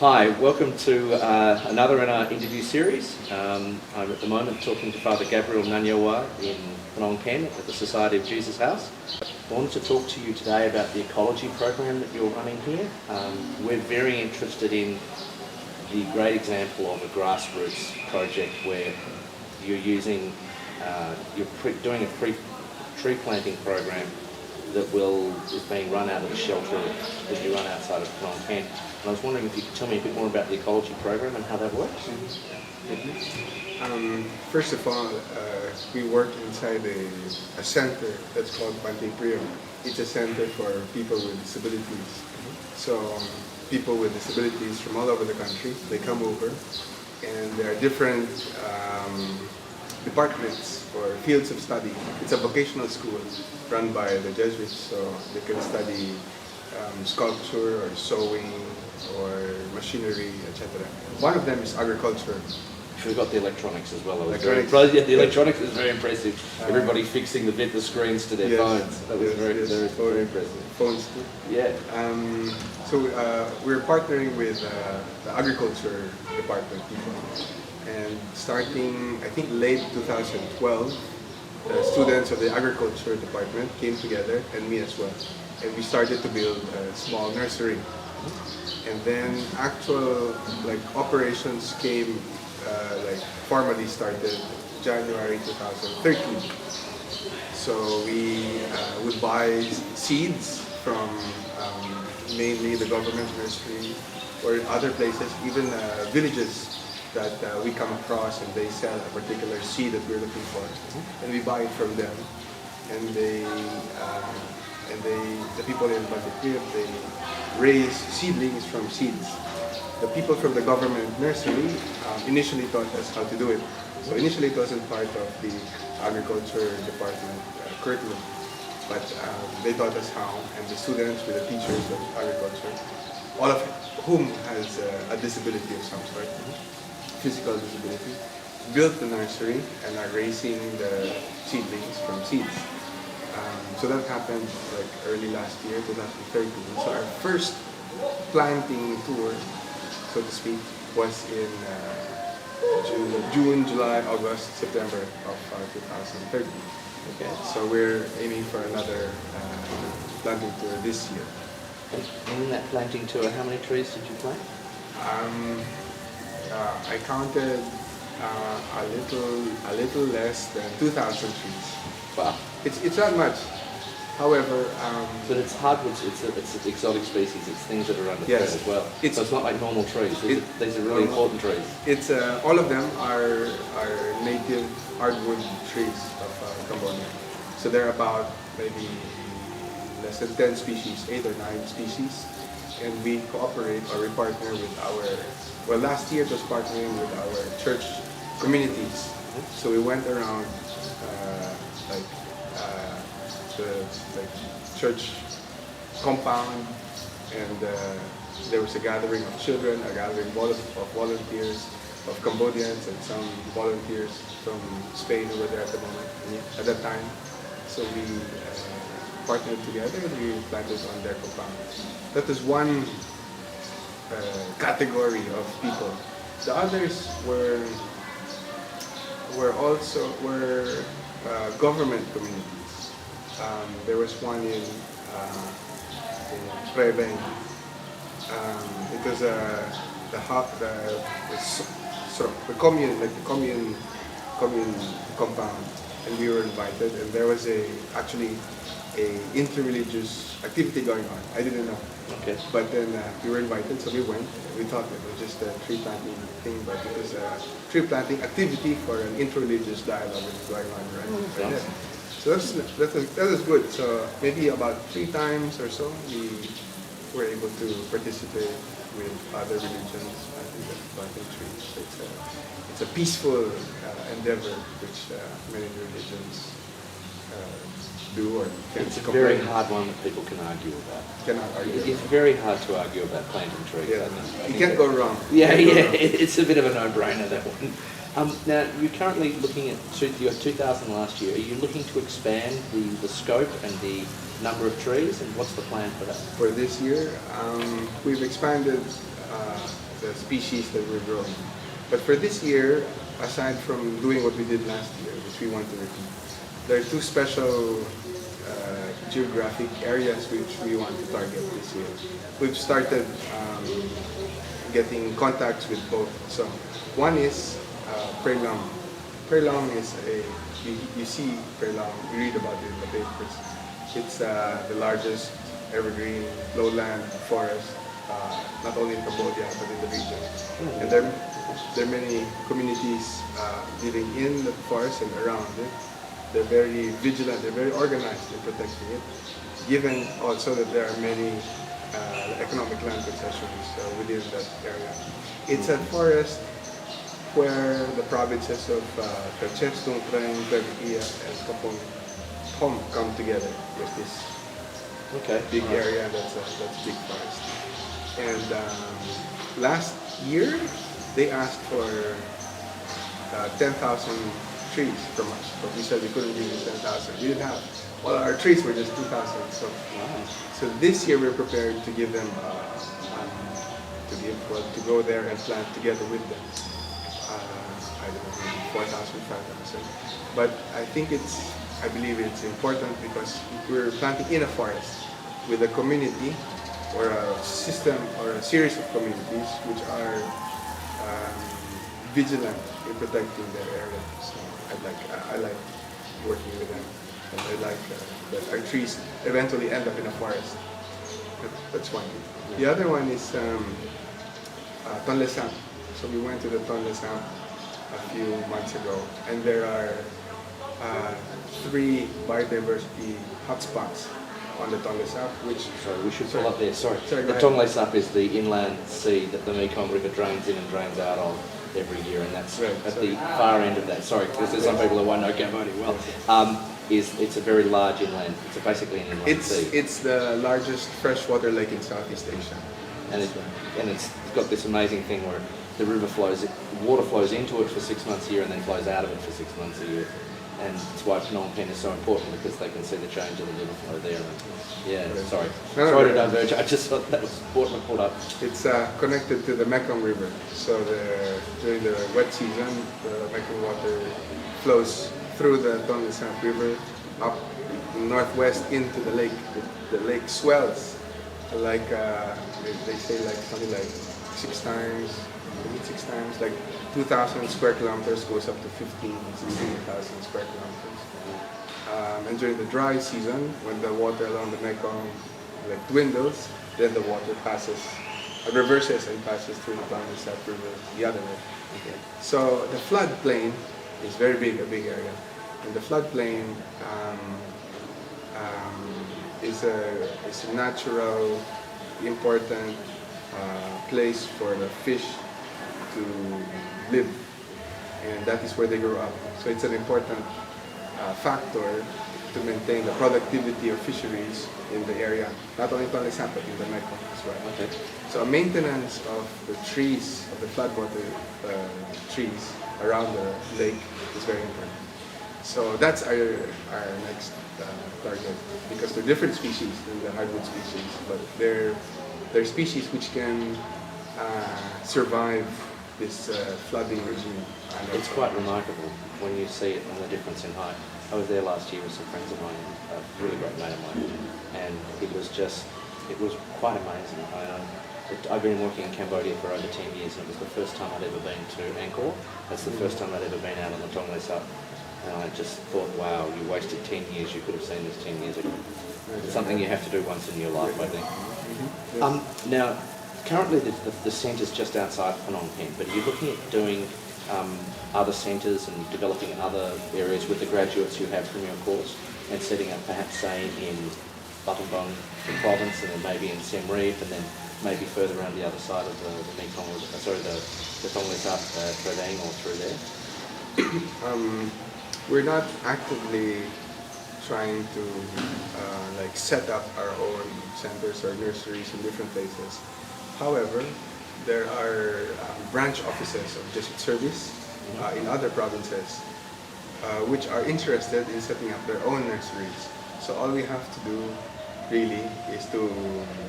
Hi, welcome to another in our interview series. I'm at the moment talking to Father Gabriel Nanyawa in Phnom Penh at the Society of Jesus House. I wanted to talk to you today about the ecology program that you're running here. We're very interested in the great example of a grassroots project where you're using, doing a tree planting program that is being run out of the shelter that you run outside of Phnom Penh. And I was wondering if you could tell me a bit more about the ecology program and how that works. First of all, we work inside a center that's called Pantai Priok. It's a center for people with disabilities. So people with disabilities from all over the country, they come over, and there are different departments or fields of study. It's a vocational school run by the Jesuits, so they can study sculpture or sewing or machinery, etc. One of them is agriculture. We've got the electronics as well. The electronics is very impressive. Everybody fixing the screens to their phones. That was very impressive. Phones too. Yeah. So we're partnering with the agriculture department people. And starting, I think, late 2012, the students of the agriculture department came together, and me as well. And we started to build a small nursery. And then actual operations came formally started January 2013. So we would buy seeds from mainly the government nursery or other places, even villages that we come across, and they sell a particular seed that we're looking for, and we buy it from them. And the people in Pantai Priok, they raise seedlings from seeds. The people from the government nursery initially taught us how to do it. So initially it wasn't part of the agriculture department curriculum, but they taught us how, and the students with the teachers of agriculture, all of whom has a disability of some sort, physical disability, built the nursery and are raising the seedlings from seeds. So that happened early last year, 2013. So our first planting tour, so to speak, was in June, July, August, September of 2013. Okay, so we're aiming for another planting tour this year. And in that planting tour, how many trees did you plant? I counted a little less than 2,000 trees. Wow. It's not much. However, but it's hardwoods. It's exotic species. It's things that are under threat as well. So it's not like normal trees. These are really important trees. It's all of them are native hardwood trees of Cambodia. So there are about maybe less than 10 species, 8 or 9 species, and we cooperate or we partner with last year it was partnering with our church communities. So we went around the church compound, and there was a gathering of children, a gathering of volunteers, of Cambodians, and some volunteers from Spain who were there at the moment, at that time. So we partnered together and we planted on their compound. That was one category of people. The others were government communities. There was one in Prebeng. It was the commune compound, and we were invited. And there was actually a interreligious activity going on. I didn't know. Okay. But then we were invited, so we went. We thought it was just a tree planting thing, but it was a tree planting activity for an interreligious dialogue that was going on right there. So that was good. So maybe about 3 times or so we were able to participate with other religions in planting trees. It's a peaceful endeavor which many religions do or can. It's a very hard one that people can argue about. Cannot argue. It's very hard to argue about planting trees. Yeah, you can't go wrong. It's a bit of a no-brainer, that one. Now, you're currently looking at you got 2,000 last year. Are you looking to expand the scope and the number of trees, and what's the plan for that? For this year, we've expanded the species that we're growing. But for this year, aside from doing what we did last year, which we want to repeat, there are two special geographic areas which we want to target this year. We've started getting contacts with both. So one is Prelong. Prelong is you see Prelong, you read about it in the papers. It's the largest evergreen lowland forest, not only in Cambodia but in the region. And there are many communities living in the forest and around it. They're very vigilant, they're very organized in protecting it, given also that there are many economic land concessions within that area. It's a forest where the provinces of Phnom Penh, and Phnom come together with this big area that's big forest. And last year, they asked for 10,000 trees from us, but we said we couldn't give you 10,000. We didn't have. Well, our trees were just 2,000. So this year we're prepared to give them to go there and plant together with them. I don't know, 4,000, 5,000. But I believe it's important because we're planting in a forest with a community or a system or a series of communities which are vigilant in protecting their area. So I like working with them, and I like that our trees eventually end up in a forest. That's one. The other one is Tonle Sap. So we went to the Tonle Sap a few months ago, and there are 3 biodiversity hotspots on the Tonle Sap, which... Sorry, we should pull up there. Sorry the Tonle Sap is the inland sea that the Mekong River drains in and drains out of every year, and that's at the far end of that. Sorry, because there's some people who won't know Cambodia well. It's a very large inland. It's basically an inland sea. It's the largest freshwater lake in Southeast Asia, and it's got this amazing thing where the river water flows into it for 6 months a year and then flows out of it for 6 months a year. And that's why Phnom Penh is so important, because they can see the change in the river flow there. Sorry to diverge. I just thought that was important to put up. It's connected to the Mekong River. So during the wet season, the Mekong water flows through the Tonle Sap River up northwest into the lake. The lake swells like they say something like 6 times, like 2,000 square kilometers goes up to 16,000 square kilometers. And during the dry season, when the water along the Mekong dwindles, then the water reverses and passes through the Tonle Sap River the other way. Okay. So the floodplain is very big, a big area. And the floodplain is a natural, important place for the fish to live, and that is where they grow up. So it's an important factor to maintain the productivity of fisheries in the area, not only Tonle Sap but in the Mekong as well. Okay. So maintenance of the trees, of the floodwater trees around the lake is very important. So that's our next target, because they're different species than the hardwood species, but they're species which can survive this flooding regime. It's quite remarkable when you see it and the difference in height. I was there last year with some friends of mine, a really great mate of mine, and it was quite amazing. I've been working in Cambodia for over 10 years, and it was the first time I'd ever been to Angkor. That's the first time I'd ever been out on the Tonle Sap. And I just thought, wow, you wasted 10 years, you could have seen this 10 years ago. It's something you have to do once in your life, I think. Now, currently the centre's just outside Phnom Penh, but are you looking at doing other centres and developing other areas with the graduates you have from your course, and setting up perhaps, say, in Battambang province, and then maybe in Siem Reap, and then maybe further around the other side of the Mekong, the Tonle Sap Pradang or through there? We're not actively trying to set up our own centers or nurseries in different places. However, there are branch offices of Jesuit service in other provinces which are interested in setting up their own nurseries. So all we have to do really is to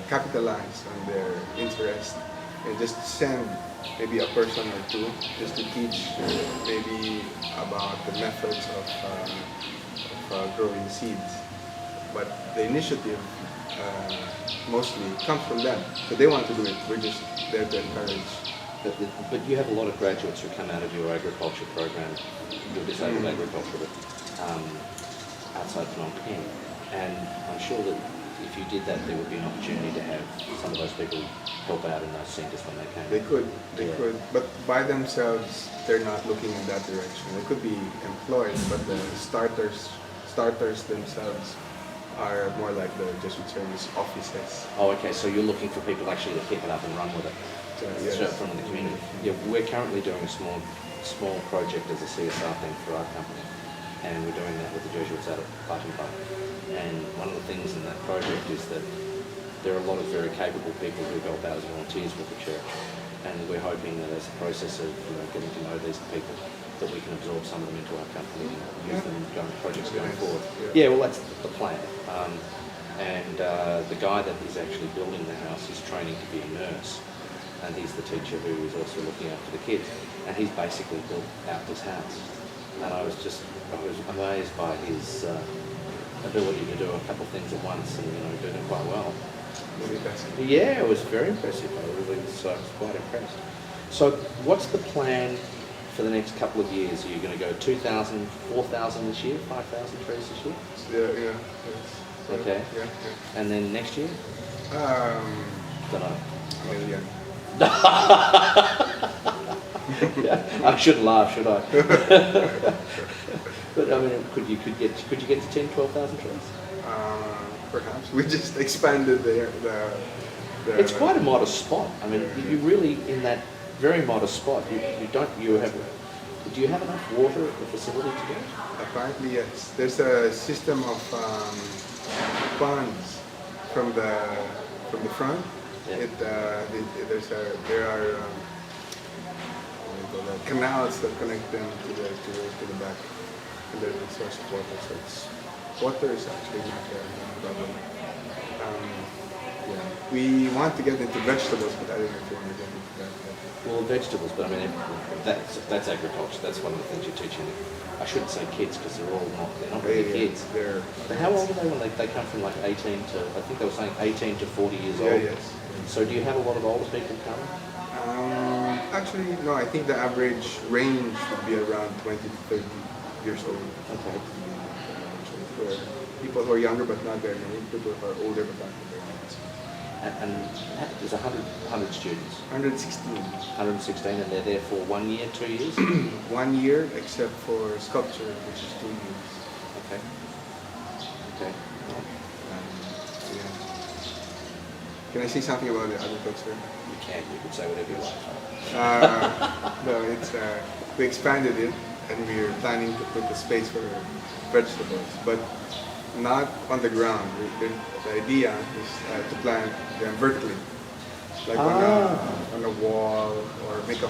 capitalize on their interest and just send maybe a person or two just to teach maybe about the methods of growing seeds. But the initiative mostly comes from them. So they want to do it. We're just there to encourage. But you have a lot of graduates who come out of your agriculture program, your disabled agriculture, but, outside Phnom Penh. And I'm sure that if you did that, there would be an opportunity to have some of those people help out in those centres when they came. They could, but by themselves, they're not looking in that direction. They could be employed, but the starters themselves are more like the Jesuit service offices. Oh, okay, so you're looking for people actually to pick it up and run with it. So, yes. From the community. Yeah, we're currently doing a small project as a CSR thing for our company, and we're doing that with the Jesuits out of Phnom Penh. And one of the things in that project is that there are a lot of very capable people who help out as volunteers with the church, and we're hoping that as a process of getting to know these people, that we can absorb some of them into our company and use them in projects going forward. Yeah, well, that's the plan. And the guy that is actually building the house is training to be a nurse. And he's the teacher who is also looking after the kids. And he's basically built out this house. And I was amazed by his ability to do a couple of things at once and doing it quite well. Really impressive. Yeah, it was very impressive. I was quite impressed. So what's the plan for the next couple of years? Are you going to go 2,000, 4,000 this year, 5,000 trees this year? Yeah. Yes. Okay. Yeah. And then next year? Don't know. A million. I shouldn't laugh, should I? But I mean, could you get to 10, 12,000 trees? Perhaps we just expanded the It's quite a modest spot. I mean, you really in that very modest spot. Do you have enough water at the facility to do it? Apparently, yes. There's a system of ponds from the front. Yeah. There are canals that connect them to the back, and there's a source of water. So water is actually not a problem. We want to get into vegetables, but I don't know if you want to get into that. Well, vegetables, but I mean that's agriculture. That's one of the things you're teaching. I shouldn't say kids because they're not really kids. But how old are they when they come from like 18 to? I think they were saying 18 to 40 years old. Yes. So do you have a lot of older people coming? Actually, no. I think the average range would be around 20 to 30 years old. Okay. For people who are younger but not very many, people who are older but not very many. And there's 100 students. 116. 116, and they're there for 1 year, 2 years? 1 year, except for sculpture, which is 2 years. Okay. Yeah. Can I say something about the agriculture? You can say whatever you like. No, we expanded it, and we're planning to put a space for vegetables, but not on the ground. The idea is to plant them vertically, like on a wall, or make a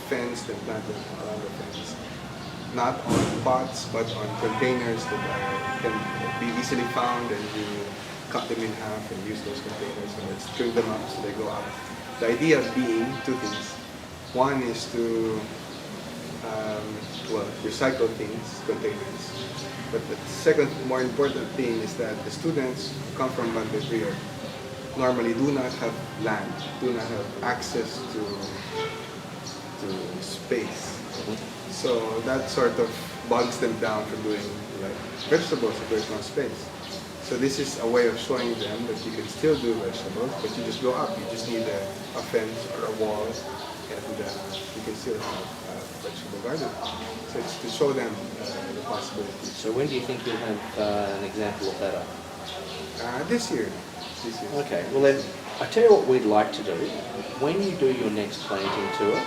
fence, then plant them around the fence. Not on pots, but on containers that can be easily found, and you cut them in half and use those containers, and let's trim them up so they go up. The idea being two things. One is to recycle things, containers. But the second more important thing is that the students who come from Bantay normally do not have land, do not have access to space. So that sort of bogs them down from doing like vegetables if there's no space. So this is a way of showing them that you can still do vegetables, but you just go up. You just need a fence or a wall, and you can still have a vegetable garden. So it's to show them the possibilities. So when do you think you'll have an example of that up? This year. Okay, well then, I tell you what we'd like to do. When you do your next planting tour,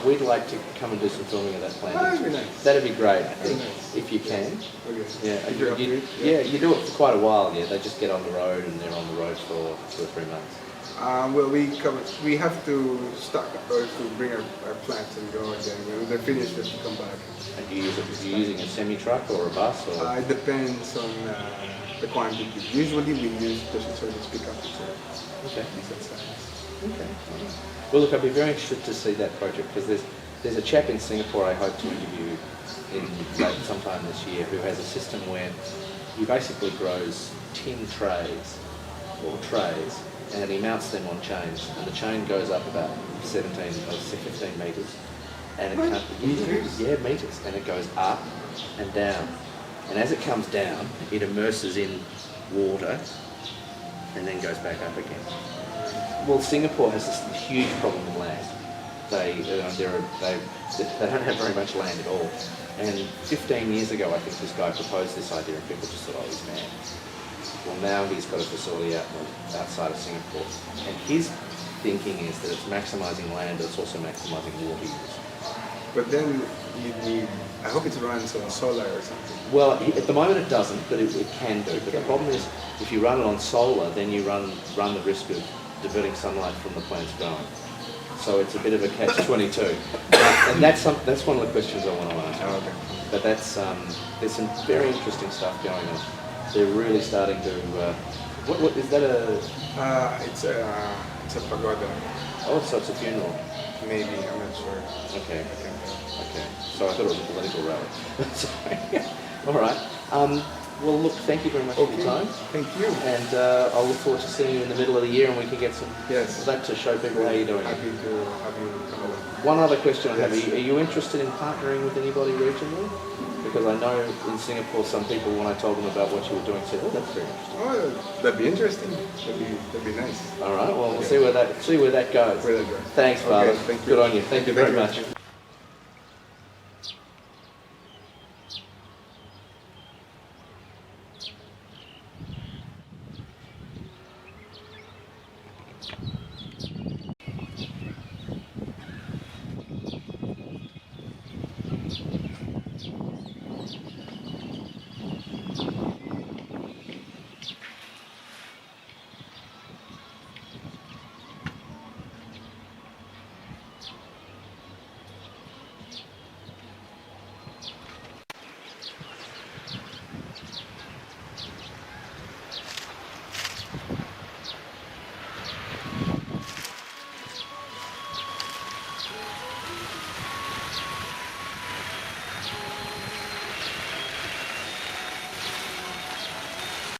we'd like to come and do some filming of that planting. That'd be nice. That'd be great, Nice. if you can. Okay. Yeah, you do it for quite a while. Yeah, they just get on the road and they're on the road for 2 or 3 months. We have to stock or to bring our plants and go, and then when they're finished, we have to come back. And are you using a semi-truck or a bus? Or? It depends on the quantity. Usually we use the service pickup. Okay. Decent size. Okay. Well, look, I'd be very interested to see that project because there's a chap in Singapore I hope to interview sometime this year who has a system where he basically grows tin trays and he mounts them on chains, and the chain goes up about 17 or 15 metres, and meters, and it goes up and down, and as it comes down, it immerses in water and then goes back up again. Well, Singapore has this huge problem with land. They don't have very much land at all. And 15 years ago, I think this guy proposed this idea, and people just thought, oh, he's mad. Well, now he's got a facility outside of Singapore, and his thinking is that it's maximising land, but it's also maximising water use. But then you need, I hope it runs on solar or something. Well, at the moment it doesn't, but it can do. But the problem is, if you run it on solar, then you run the risk of diverting sunlight from the plants growing. So it's a bit of a catch-22. And that's one of the questions I want to ask. Oh, okay. But there's some very interesting stuff going on. They're really starting to. What is that It's a pagoda. Oh, so it's a funeral. Maybe, I'm not sure. Okay. Okay. So I thought it was a political rally. Sorry. All right. Well, look, thank you very much for your time. Thank you. And I'll look forward to seeing you in the middle of the year, and we can get some of that to show people how you're doing. Happy to have you come along. One other question I have: Yes. are you interested in partnering with anybody regionally? Because I know in Singapore, some people, when I told them about what you were doing, said, "Oh, that's very interesting." Oh, that'd be interesting. That'd be nice. All right. Well, we'll see where that goes. Where that goes. Thanks, Father. Okay, thank you. Good on you. Thank you very much.